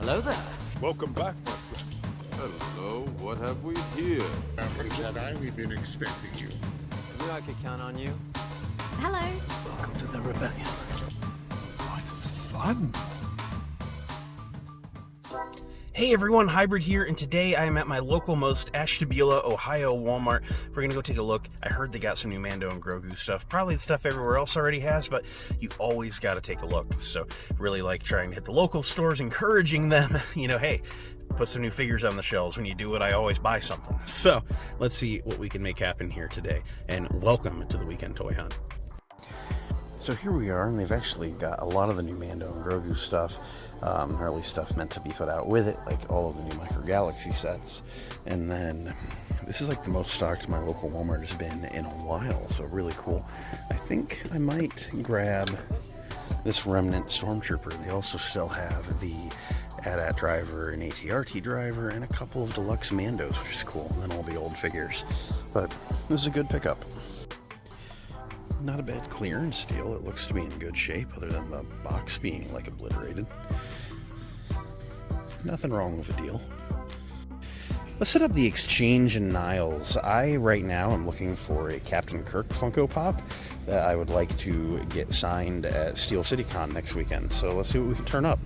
Hello there. Welcome back, my friend. Hello, what have we here? Jedi, we've been expecting you. Knew I could count on you. Hello. Welcome to the rebellion. What fun! Hey everyone, Hybrid here, and today I am at my local most Ashtabula, Ohio Walmart. We're gonna go take a look. I heard they got some new Mando and Grogu stuff. Probably the stuff everywhere else already has, but you always gotta take a look. So really like trying to hit the local stores, encouraging them, hey, put some new figures on the shelves. When you do it, I always buy something. So let's see what we can make happen here today, and welcome to the Weekend Toy Hunt. So here we are, and they've actually got a lot of the new Mando and Grogu stuff, or at least stuff meant to be put out with it, like all of the new Micro Galaxy sets. And then this is like the most stocked my local Walmart has been in a while, so really cool. I think I might grab this Remnant Stormtrooper. They also still have the AT-AT driver and AT-RT driver and a couple of deluxe Mandos, which is cool, and then all the old figures. But this is a good pickup. Not a bad clearance deal. It looks to be in good shape, other than the box being like obliterated. Nothing wrong with the deal. Let's set up the exchange in Niles. Right now am looking for a Captain Kirk Funko Pop that I would like to get signed at Steel City Con next weekend. So let's see what we can turn up.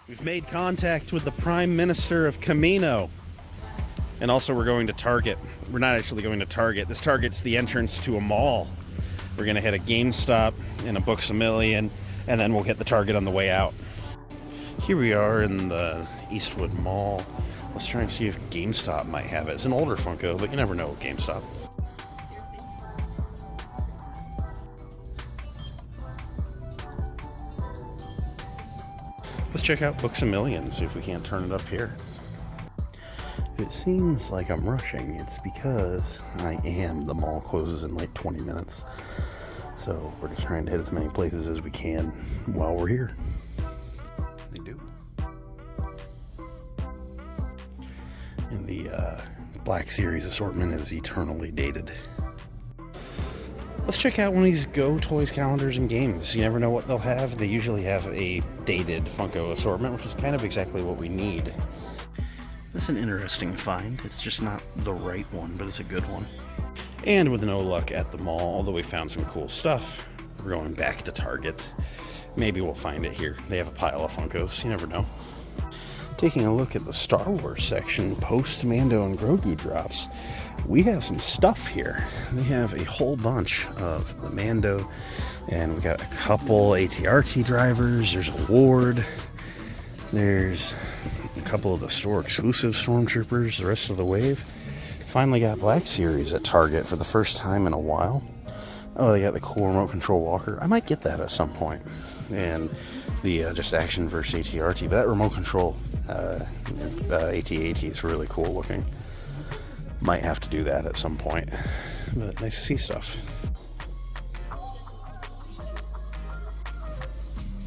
We've made contact with the Prime Minister of Camino. And also we're going to Target. We're not actually going to Target. This Target's the entrance to a mall. We're going to hit a GameStop and a Books A Million, and then we'll hit the Target on the way out. Here we are in the Eastwood Mall. Let's try and see if GameStop might have it. It's an older Funko, but you never know with GameStop. Let's check out Books A Million, see if we can't turn it up here. If it seems like I'm rushing, it's because the mall closes in like 20 minutes. So we're just trying to hit as many places as we can while we're here. They do. And the Black Series assortment is eternally dated. Let's check out one of these Go Toys calendars and games. You never know what they'll have. They usually have a dated Funko assortment, which is kind of exactly what we need. That's an interesting find. It's just not the right one, but it's a good one. And with no luck at the mall, although we found some cool stuff, we're going back to Target. Maybe we'll find it here. They have a pile of Funkos. You never know. Taking a look at the Star Wars section, post Mando and Grogu drops, we have some stuff here. They have a whole bunch of the Mando, and we got a couple AT-RT drivers. There's a Ward. There's a couple of the store exclusive Stormtroopers, the rest of the wave. Finally got Black Series at Target for the first time in a while. Oh, they got the cool remote control walker. I might get that at some point. And the just Action vs. AT-RT, but that remote control AT-AT is really cool looking. Might have to do that at some point, but nice to see stuff.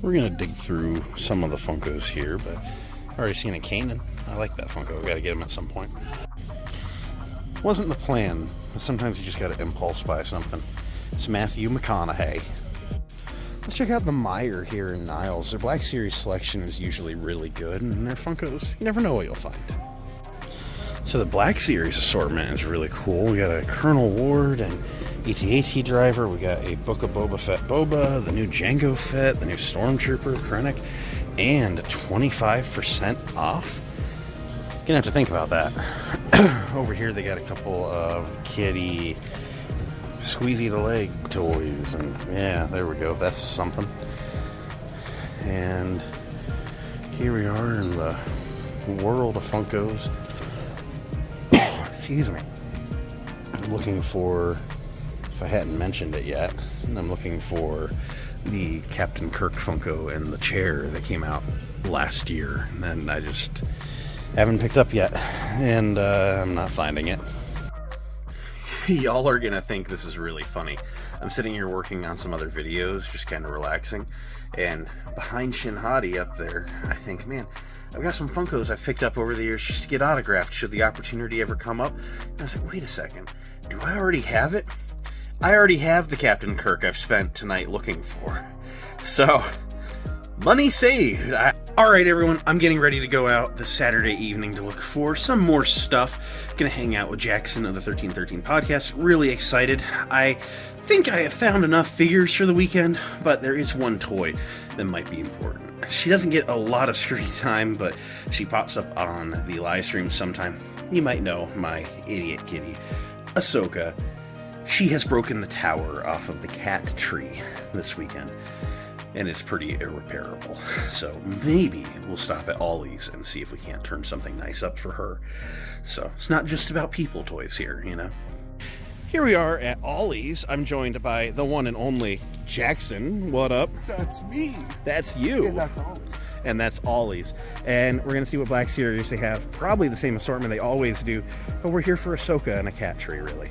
We're gonna dig through some of the Funkos here, but I've already seen a Kanan. I like that Funko. We gotta get him at some point. Wasn't the plan, but sometimes you just gotta impulse buy something. It's Matthew McConaughey. Let's check out the Meyer here in Niles. Their Black Series selection is usually really good, and their Funkos, you never know what you'll find. So the Black Series assortment is really cool. We got a Colonel Ward and AT-AT driver. We got a Book of Boba Fett Boba, the new Jango Fett, the new Stormtrooper Krennic, and 25% off. Gonna have to think about that. Over here they got a couple of kitty squeezy the leg toys, and yeah, there we go. That's something. And here we are in the world of Funkos. Excuse me. I'm looking for, if I hadn't mentioned it yet, I'm looking for the Captain Kirk Funko and the chair that came out last year, and I just haven't picked up yet, and I'm not finding it. Y'all are gonna think this is really funny. I'm sitting here working on some other videos, just kind of relaxing, and behind Shin Hati up there, I think, man, I've got some Funkos I've picked up over the years just to get autographed should the opportunity ever come up. And I was like, wait a second, do I already have it? I already have the Captain Kirk I've spent tonight looking for. So, money saved. Alright everyone, I'm getting ready to go out this Saturday evening to look for some more stuff. Gonna hang out with Jackson of the 1313 podcast. Really excited. I think I have found enough figures for the weekend, but there is one toy that might be important. She doesn't get a lot of screen time, but she pops up on the live stream sometime. You might know my idiot kitty, Ahsoka. She has broken the tower off of the cat tree this weekend, and it's pretty irreparable. So maybe we'll stop at Ollie's and see if we can't turn something nice up for her. So it's not just about people toys here, you know. Here we are at Ollie's. I'm joined by the one and only Jackson. What up? That's me. That's you. And that's Ollie's. And that's Ollie's. And we're gonna see what Black Series they have. Probably the same assortment they always do, but we're here for Ahsoka and a cat tree, really.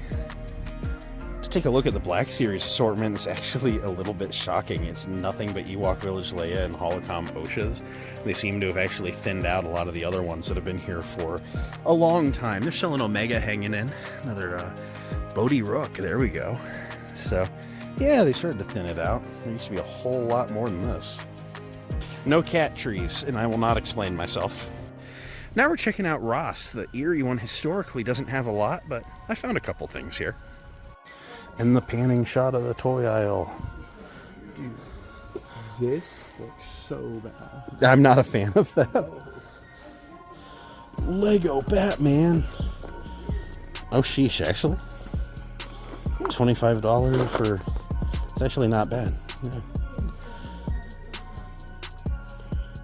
To take a look at the Black Series assortment, it's actually a little bit shocking. It's nothing but Ewok Village Leia and Holocom Oshas. They seem to have actually thinned out a lot of the other ones that have been here for a long time. They're still an Omega hanging in. Another Bodhi Rook, there we go. So, yeah, they started to thin it out. There used to be a whole lot more than this. No cat trees, and I will not explain myself. Now we're checking out Ross. The Erie one historically doesn't have a lot, but I found a couple things here. And the panning shot of the toy aisle. Dude, this looks so bad. I'm not a fan of that. Lego Batman. Oh, sheesh, actually. $25 for... It's actually not bad. Yeah.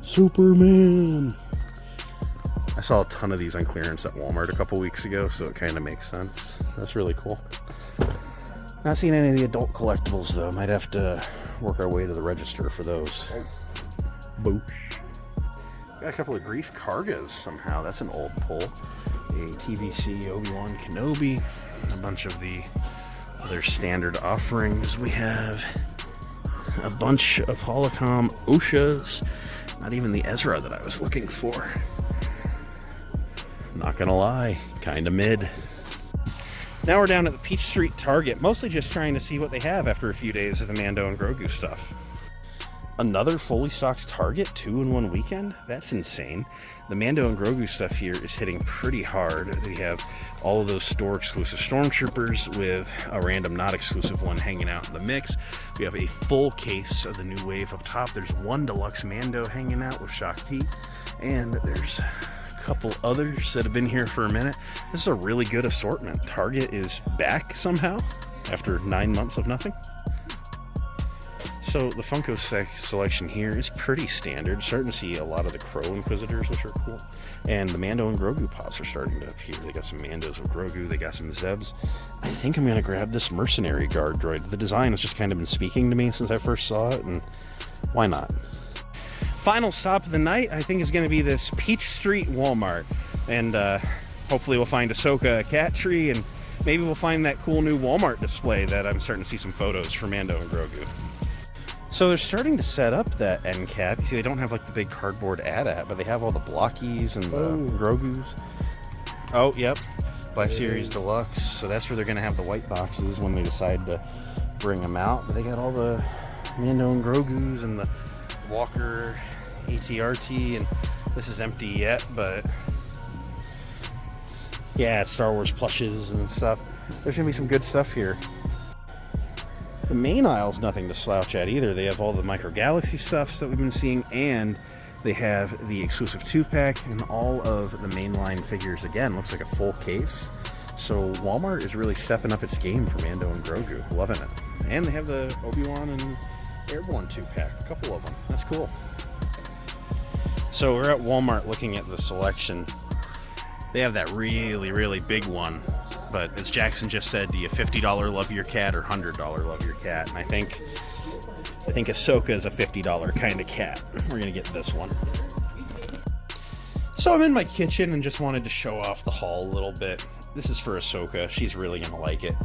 Superman. I saw a ton of these on clearance at Walmart a couple weeks ago, so it kind of makes sense. That's really cool. Not seeing any of the adult collectibles, though. Might have to work our way to the register for those. Boosh. Got a couple of Grief Kargas somehow. That's an old pull. A TVC Obi-Wan Kenobi. A bunch of the other standard offerings. We have a bunch of Holocom Oshas. Not even the Ezra that I was looking for. Not gonna lie, kinda mid. Now we're down at the Peach Street Target, mostly just trying to see what they have after a few days of the Mando and Grogu stuff. Another fully stocked Target 2-in-1 weekend? That's insane. The Mando and Grogu stuff here is hitting pretty hard. We have all of those store exclusive Stormtroopers with a random not exclusive one hanging out in the mix. We have a full case of the new wave up top. There's one deluxe Mando hanging out with Shakti, and there's couple others that have been here for a minute. This is a really good assortment. Target is back somehow after 9 months of nothing. So the Funko selection here is pretty standard. Starting to see a lot of the Crow Inquisitors, which are cool. And the Mando and Grogu pops are starting to appear. They got some Mandos with Grogu, they got some Zebs. I think I'm gonna grab this Mercenary Guard droid. The design has just kind of been speaking to me since I first saw it, and why not? Final stop of the night, I think, is going to be this Peach Street Walmart. And hopefully we'll find Ahsoka a cat tree, and maybe we'll find that cool new Walmart display that I'm starting to see some photos for Mando and Grogu. So they're starting to set up that end cap. You see, they don't have like the big cardboard AT-AT, but they have all the Blockies and the Grogus. Oh, yep. Black Series Deluxe. So that's where they're going to have the white boxes when they decide to bring them out. But they got all the Mando and Grogus and the Walker ATRT, and this is empty yet, but yeah, it's Star Wars plushes and stuff. There's gonna be some good stuff here. The main aisle's nothing to slouch at either. They have all the Micro Galaxy stuffs that we've been seeing, and they have the exclusive 2-pack and all of the mainline figures. Again, looks like a full case. So Walmart is really stepping up its game for Mando and Grogu. Loving it. And they have the Obi-Wan and Airborne 2-pack, a couple of them. That's cool. So we're at Walmart looking at the selection. They have that really, really big one. But as Jackson just said, do you $50 love your cat or $100 love your cat? And I think Ahsoka is a $50 kind of cat. We're going to get this one. So I'm in my kitchen and just wanted to show off the haul a little bit. this is for Ahsoka. She's really gonna like it.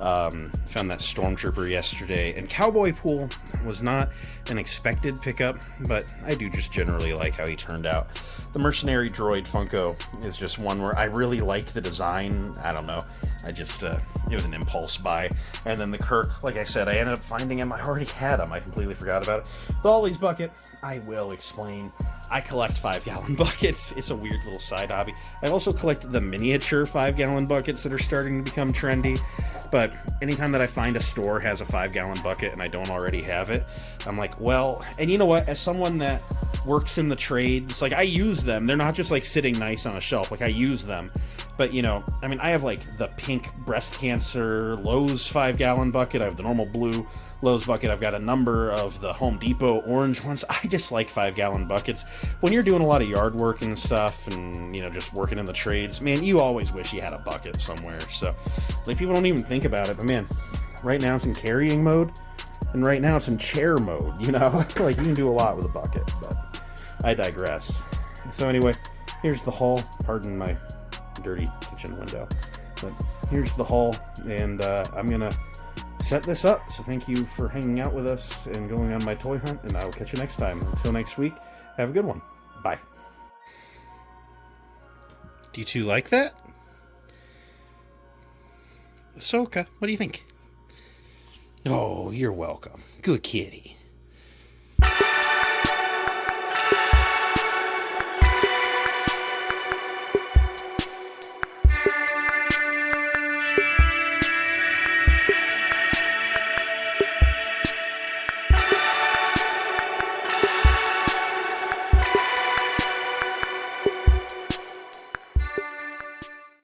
Found that Stormtrooper yesterday, and Cowboy Pool was not an expected pickup, but I do just generally like how he turned out. The Mercenary Droid Funko is just one where I really like the design. I don't know. I just, it was an impulse buy. And then the Kirk, like I said, I ended up finding him. I already had him. I completely forgot about it. The Ollie's bucket, I will explain. I collect 5-gallon buckets. It's a weird little side hobby. I've also collected the miniature 5-gallon buckets that are starting to become trendy. But anytime that I find a store has a 5-gallon bucket and I don't already have it, I'm like, well, and you know what? As someone that works in the trades, like, I use them. They're not just like sitting nice on a shelf. Like, I use them. But, you know, I mean, I have like the pink breast cancer Lowe's 5-gallon bucket. I have the normal blue Lowe's bucket. I've got a number of the Home Depot orange ones. I just like 5-gallon buckets. When you're doing a lot of yard work and stuff and, you know, just working in the trades, man, you always wish you had a bucket somewhere. So, like, people don't even think about it. But, man, right now it's in carrying mode. And right now it's in chair mode, you know? Like, you can do a lot with a bucket. But I digress. So, anyway, here's the haul. Pardon my dirty kitchen window. But here's the haul. And I'm going to set this up. So thank you for hanging out with us and going on my toy hunt, and I will catch you next time. Until next week, have a good one. Bye. Do you two like that? Ahsoka, what do you think? Oh, you're welcome. Good kitty.